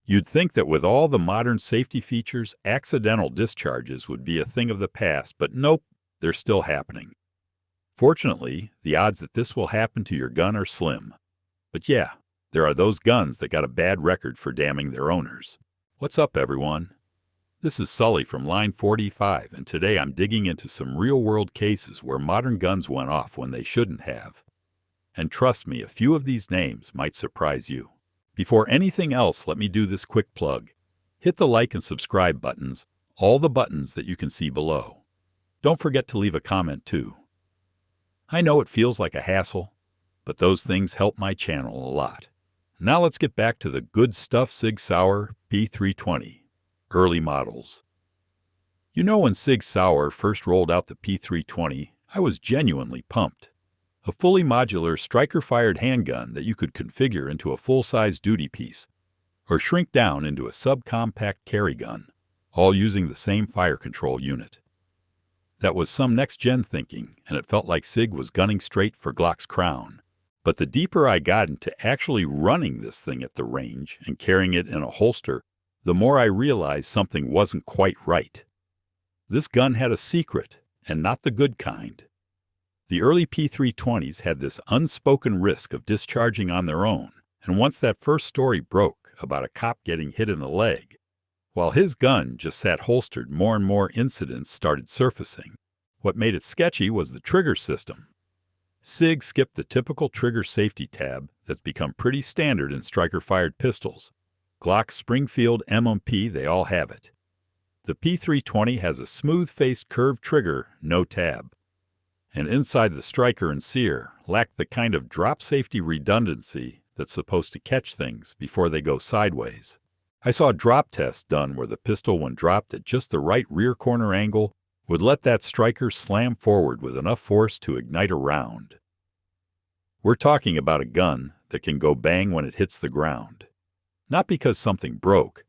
You'd think that with all the modern safety features, accidental discharges would be a thing of the past, but nope, they're still happening. Fortunately, the odds that this will happen to your gun are slim. But yeah, there are those guns that got a bad record for damning their owners. What's up, everyone? This is Sully from Line 45, and today I'm digging into some real-world cases where modern guns went off when they shouldn't have. And trust me, a few of these names might surprise you. Before anything else, let me do this quick plug. Hit the like and subscribe buttons, all the buttons that you can see below. Don't forget to leave a comment too. I know it feels like a hassle, but those things help my channel a lot. Now let's get back to the good stuff. Sig Sauer P320. Early models. You know, when Sig Sauer first rolled out the P320, I was genuinely pumped. A fully modular striker-fired handgun that you could configure into a full-size duty piece, or shrink down into a subcompact carry gun, all using the same fire control unit. That was some next-gen thinking, and it felt like Sig was gunning straight for Glock's crown. But the deeper I got into actually running this thing at the range and carrying it in a holster, the more I realized something wasn't quite right. This gun had a secret, and not the good kind. The early P320s had this unspoken risk of discharging on their own, and once that first story broke about a cop getting hit in the leg, while his gun just sat holstered, more and more incidents started surfacing. What made it sketchy was the trigger system. Sig skipped the typical trigger safety tab that's become pretty standard in striker-fired pistols. Glock, Springfield, M&P, they all have it. The P320 has a smooth-faced curved trigger, no tab. And inside the striker and sear lacked the kind of drop safety redundancy that's supposed to catch things before they go sideways. I saw drop tests done where the pistol, when dropped at just the right rear corner angle, would let that striker slam forward with enough force to ignite a round. We're talking about a gun that can go bang when it hits the ground. Not because something broke,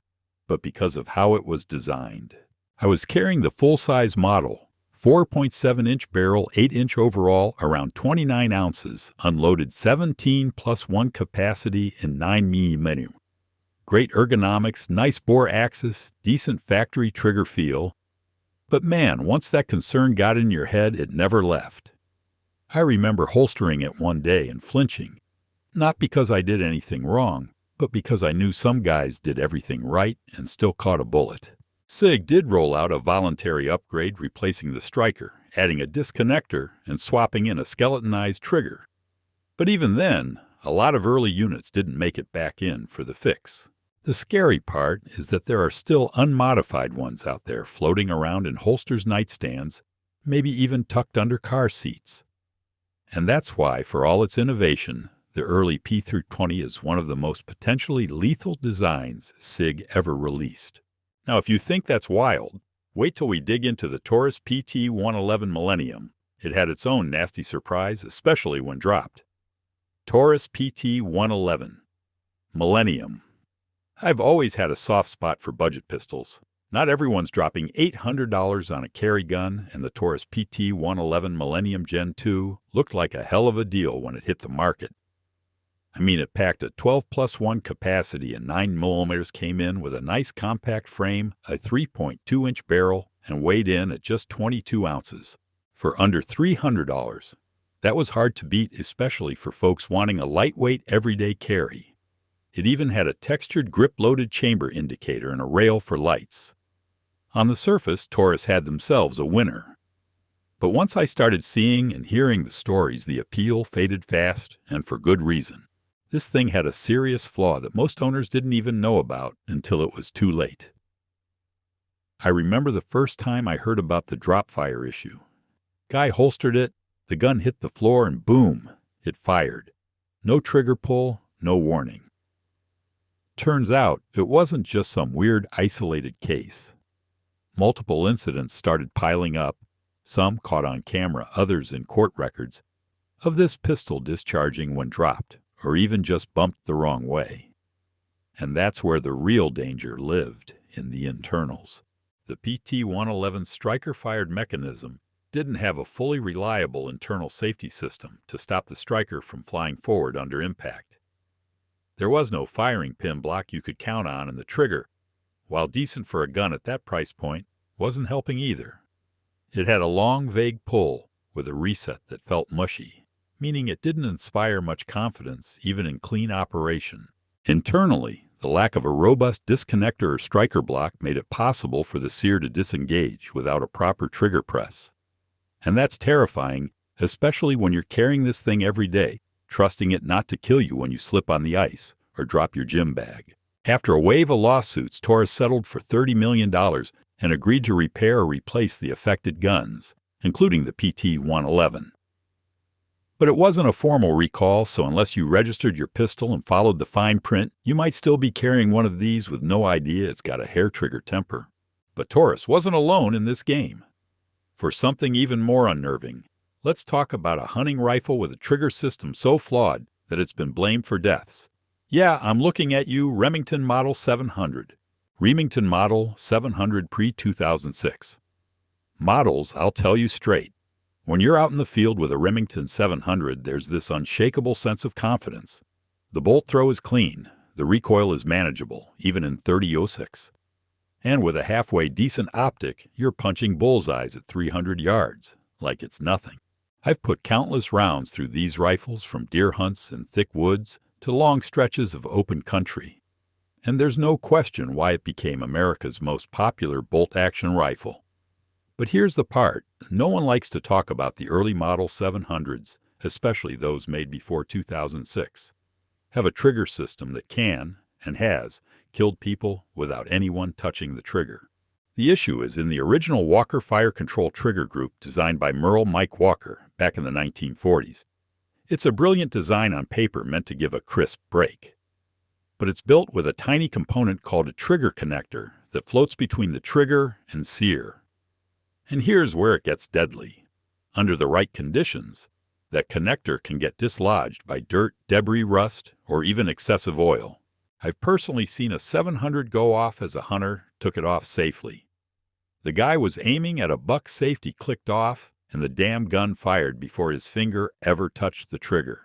but because of how it was designed. I was carrying the full-size model, 4.7-inch barrel, 8-inch overall, around 29 ounces, unloaded 17+1 capacity in 9mm. Great ergonomics, nice bore axis, decent factory trigger feel. But man, once that concern got in your head, it never left. I remember holstering it one day and flinching, not because I did anything wrong, but because I knew some guys did everything right and still caught a bullet. Sig did roll out a voluntary upgrade, replacing the striker, adding a disconnector, and swapping in a skeletonized trigger. But even then, a lot of early units didn't make it back in for the fix. The scary part is that there are still unmodified ones out there floating around in holsters' nightstands, maybe even tucked under car seats. And that's why, for all its innovation, the early P320 is one of the most potentially lethal designs Sig ever released. Now, if you think that's wild, wait till we dig into the Taurus PT247 Millennium. It had its own nasty surprise, especially when dropped. Taurus PT247 Millennium. I've always had a soft spot for budget pistols. Not everyone's dropping $800 on a carry gun, and the Taurus PT247 Millennium Gen 2 looked like a hell of a deal when it hit the market. I mean, it packed a 12+1 capacity, and 9mm came in with a nice compact frame, a 3.2-inch barrel, and weighed in at just 22 ounces. For under $300, that was hard to beat, especially for folks wanting a lightweight, everyday carry. It even had a textured grip-loaded chamber indicator and a rail for lights. On the surface, Taurus had themselves a winner. But once I started seeing and hearing the stories, the appeal faded fast, and for good reason. This thing had a serious flaw that most owners didn't even know about until it was too late. I remember the first time I heard about the drop fire issue. Guy holstered it, the gun hit the floor, and boom, it fired. No trigger pull, no warning. Turns out, it wasn't just some weird isolated case. Multiple incidents started piling up, some caught on camera, others in court records, of this pistol discharging when dropped, or even just bumped the wrong way. And that's where the real danger lived, in the internals. The PT247 striker-fired mechanism didn't have a fully reliable internal safety system to stop the striker from flying forward under impact. There was no firing pin block you could count on, and the trigger, while decent for a gun at that price point, wasn't helping either. It had a long, vague pull with a reset that felt mushy, meaning it didn't inspire much confidence even in clean operation. Internally, the lack of a robust disconnector or striker block made it possible for the sear to disengage without a proper trigger press. And that's terrifying, especially when you're carrying this thing every day, trusting it not to kill you when you slip on the ice or drop your gym bag. After a wave of lawsuits, Taurus settled for $30 million and agreed to repair or replace the affected guns, including the PT247. But it wasn't a formal recall, so unless you registered your pistol and followed the fine print, you might still be carrying one of these with no idea it's got a hair-trigger temper. But Taurus wasn't alone in this game. For something even more unnerving, let's talk about a hunting rifle with a trigger system so flawed that it's been blamed for deaths. Yeah, I'm looking at you, Remington Model 700. Remington Model 700 pre-2006. Models, I'll tell you straight. When you're out in the field with a Remington 700, there's this unshakable sense of confidence. The bolt throw is clean, the recoil is manageable, even in .30-06. And with a halfway decent optic, you're punching bullseyes at 300 yards, like it's nothing. I've put countless rounds through these rifles from deer hunts in thick woods to long stretches of open country. And there's no question why it became America's most popular bolt-action rifle. But here's the part. No one likes to talk about the early Model 700s, especially those made before 2006. Have a trigger system that can, and has, killed people without anyone touching the trigger. The issue is in the original Walker Fire Control Trigger Group designed by Merle Mike Walker back in the 1940s. It's a brilliant design on paper meant to give a crisp break. But it's built with a tiny component called a trigger connector that floats between the trigger and sear. And here's where it gets deadly. Under the right conditions, that connector can get dislodged by dirt, debris, rust, or even excessive oil. I've personally seen a 700 go off as a hunter took it off safely. The guy was aiming at a buck safety clicked off, and the damn gun fired before his finger ever touched the trigger.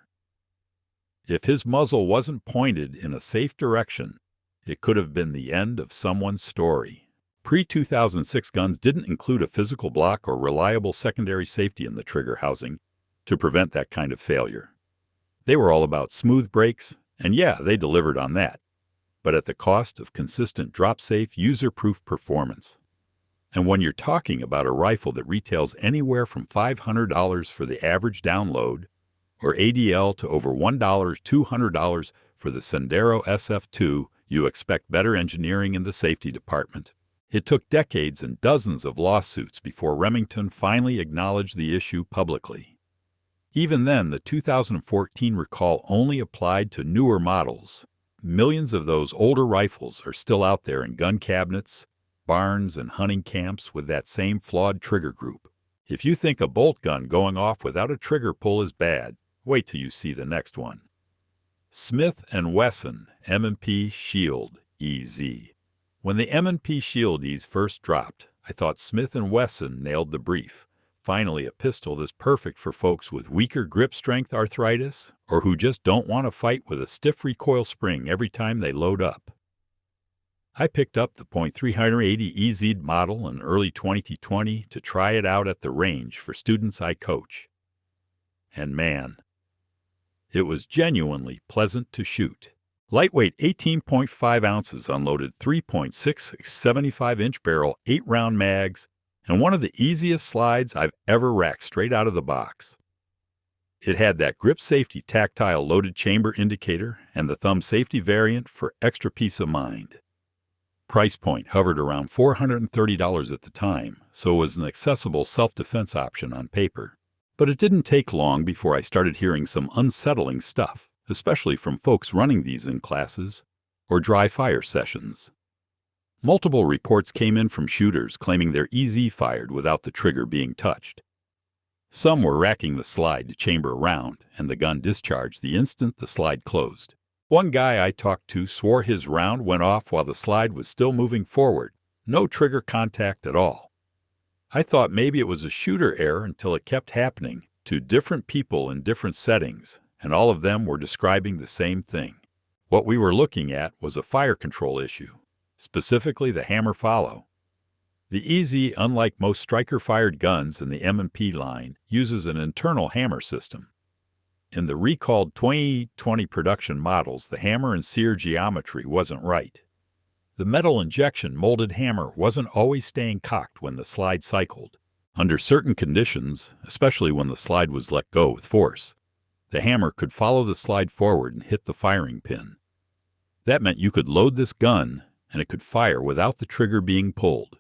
If his muzzle wasn't pointed in a safe direction, it could have been the end of someone's story. Pre-2006 guns didn't include a physical block or reliable secondary safety in the trigger housing to prevent that kind of failure. They were all about smooth brakes, and yeah, they delivered on that, but at the cost of consistent drop-safe, user-proof performance. And when you're talking about a rifle that retails anywhere from $500 for the average download, or ADL to over $1, $200 for the Sendero SF2, you expect better engineering in the safety department. It took decades and dozens of lawsuits before Remington finally acknowledged the issue publicly. Even then, the 2014 recall only applied to newer models. Millions of those older rifles are still out there in gun cabinets, barns, and hunting camps with that same flawed trigger group. If you think a bolt gun going off without a trigger pull is bad, wait till you see the next one. Smith & Wesson M&P Shield EZ. When the M&P Shield EZ first dropped, I thought Smith & Wesson nailed the brief. Finally, a pistol that's perfect for folks with weaker grip strength arthritis or who just don't want to fight with a stiff recoil spring every time they load up. I picked up the .380 EZ model in early 2020 to try it out at the range for students I coach. And man, it was genuinely pleasant to shoot. Lightweight 18.5 ounces unloaded 3.6 75-inch barrel 8-round mags, and one of the easiest slides I've ever racked straight out of the box. It had that grip safety tactile loaded chamber indicator and the thumb safety variant for extra peace of mind. Price point hovered around $430 at the time, so it was an accessible self-defense option on paper. But it didn't take long before I started hearing some unsettling stuff, especially from folks running these in classes or dry fire sessions. Multiple reports came in from shooters claiming their EZ fired without the trigger being touched. Some were racking the slide to chamber a round, and the gun discharged the instant the slide closed. One guy I talked to swore his round went off while the slide was still moving forward, no trigger contact at all. I thought maybe it was a shooter error until it kept happening to different people in different settings, and all of them were describing the same thing. What we were looking at was a fire control issue, specifically the hammer follow. The EZ, unlike most striker-fired guns in the M&P line, uses an internal hammer system. In the recalled 2020 production models, the hammer and sear geometry wasn't right. The metal injection molded hammer wasn't always staying cocked when the slide cycled. Under certain conditions, especially when the slide was let go with force, the hammer could follow the slide forward and hit the firing pin. That meant you could load this gun and it could fire without the trigger being pulled.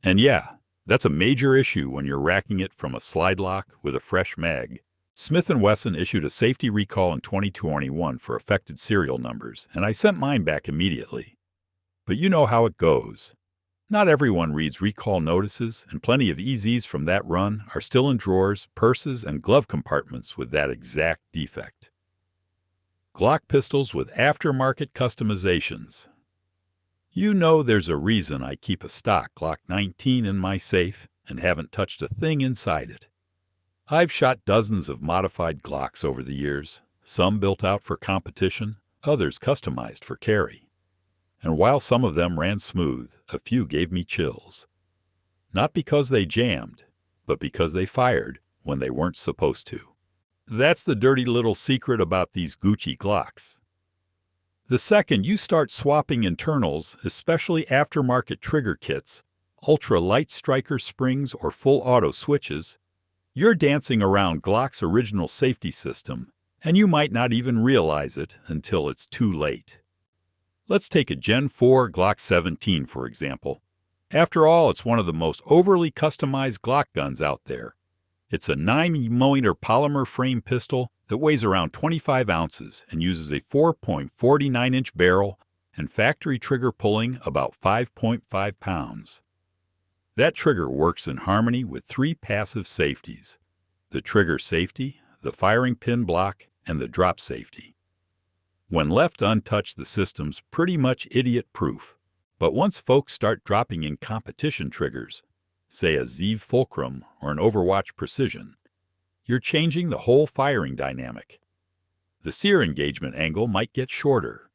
And yeah, that's a major issue when you're racking it from a slide lock with a fresh mag. Smith & Wesson issued a safety recall in 2021 for affected serial numbers, and I sent mine back immediately. But you know how it goes. Not everyone reads recall notices, and plenty of EZs from that run are still in drawers, purses, and glove compartments with that exact defect. Glock pistols with aftermarket customizations. You know there's a reason I keep a stock Glock 19 in my safe and haven't touched a thing inside it. I've shot dozens of modified Glocks over the years, some built out for competition, others customized for carry. And while some of them ran smooth, a few gave me chills. Not because they jammed, but because they fired when they weren't supposed to. That's the dirty little secret about these Gucci Glocks. The second you start swapping internals, especially aftermarket trigger kits, ultra-light striker springs, or full auto switches, you're dancing around Glock's original safety system, and you might not even realize it until it's too late. Let's take a Gen 4 Glock 17, for example. After all, it's one of the most overly customized Glock guns out there. It's a 9mm polymer frame pistol that weighs around 25 ounces and uses a 4.49-inch barrel and factory trigger pulling about 5.5 pounds. That trigger works in harmony with three passive safeties: the trigger safety, the firing pin block, and the drop safety. When left untouched, the system's pretty much idiot-proof. But once folks start dropping in competition triggers, say a Zeev Fulcrum or an Overwatch Precision, you're changing the whole firing dynamic. The sear engagement angle might get shorter.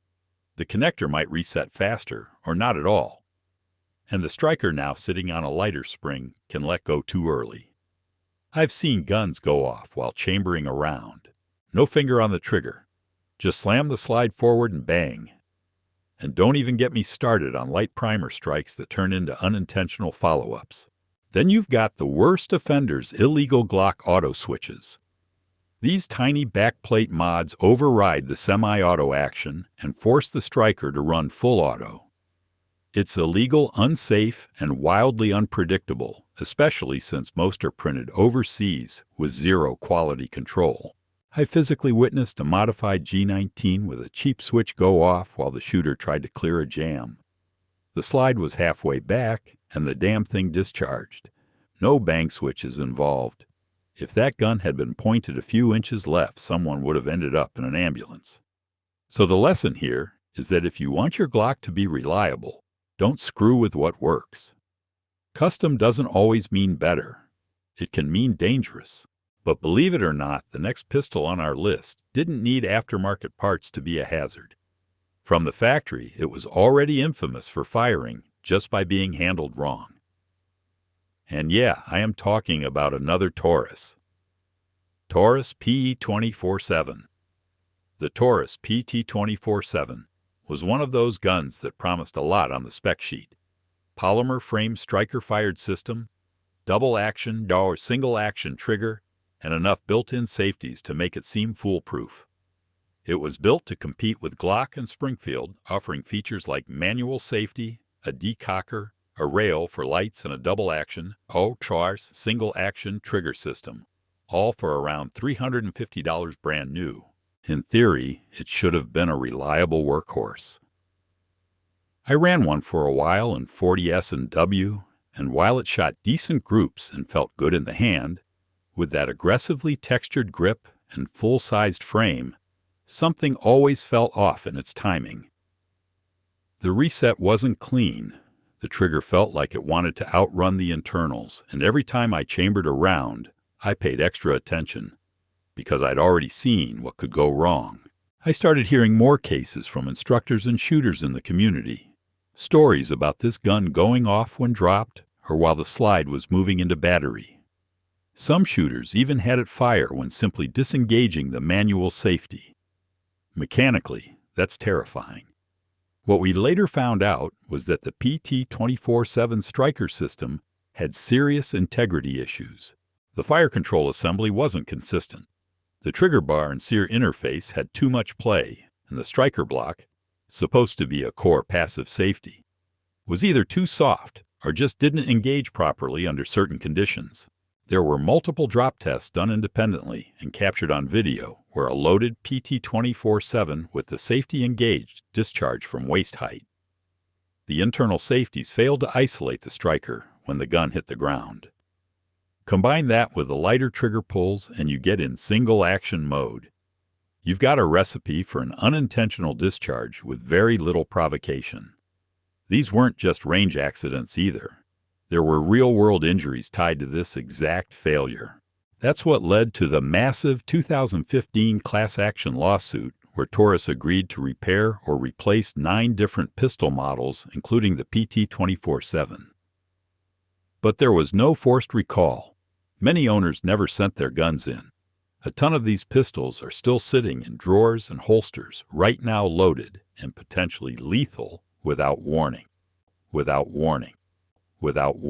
The connector might reset faster or not at all. And the striker, now sitting on a lighter spring, can let go too early. I've seen guns go off while chambering around. No finger on the trigger. Just slam the slide forward and bang. And don't even get me started on light primer strikes that turn into unintentional follow-ups. Then you've got the worst offenders' illegal Glock auto switches. These tiny backplate mods override the semi-auto action and force the striker to run full auto. It's illegal, unsafe, and wildly unpredictable, especially since most are printed overseas with zero quality control. I physically witnessed a modified G19 with a cheap switch go off while the shooter tried to clear a jam. The slide was halfway back, and the damn thing discharged. No bang switches involved. If that gun had been pointed a few inches left, someone would have ended up in an ambulance. So the lesson here is that if you want your Glock to be reliable, don't screw with what works. Custom doesn't always mean better. It can mean dangerous. But believe it or not, the next pistol on our list didn't need aftermarket parts to be a hazard. From the factory, it was already infamous for firing just by being handled wrong. And yeah, I am talking about another Taurus. Taurus PT247. The Taurus PT247 was one of those guns that promised a lot on the spec sheet. Polymer frame striker-fired system, double action or single action trigger, and enough built-in safeties to make it seem foolproof. It was built to compete with Glock and Springfield, offering features like manual safety, a decocker, a rail for lights, and a double-action, Taurus single-action trigger system, all for around $350 brand new. In theory, it should have been a reliable workhorse. I ran one for a while in 40 S&W, and while it shot decent groups and felt good in the hand, with that aggressively textured grip and full-sized frame, something always felt off in its timing. The reset wasn't clean. The trigger felt like it wanted to outrun the internals, and every time I chambered a round, I paid extra attention, because I'd already seen what could go wrong. I started hearing more cases from instructors and shooters in the community. Stories about this gun going off when dropped or while the slide was moving into battery. Some shooters even had it fire when simply disengaging the manual safety. Mechanically, that's terrifying. What we later found out was that the PT247 striker system had serious integrity issues. The fire control assembly wasn't consistent. The trigger bar and sear interface had too much play, and the striker block, supposed to be a core passive safety, was either too soft or just didn't engage properly under certain conditions. There were multiple drop tests done independently and captured on video where a loaded PT247 with the safety engaged discharged from waist height. The internal safeties failed to isolate the striker when the gun hit the ground. Combine that with the lighter trigger pulls and you get in single action mode. You've got a recipe for an unintentional discharge with very little provocation. These weren't just range accidents either. There were real-world injuries tied to this exact failure. That's what led to the massive 2015 class action lawsuit where Taurus agreed to repair or replace 9 different pistol models, including the PT247. But there was no forced recall. Many owners never sent their guns in. A ton of these pistols are still sitting in drawers and holsters, right now loaded and potentially lethal without warning. Without warning. Without warning.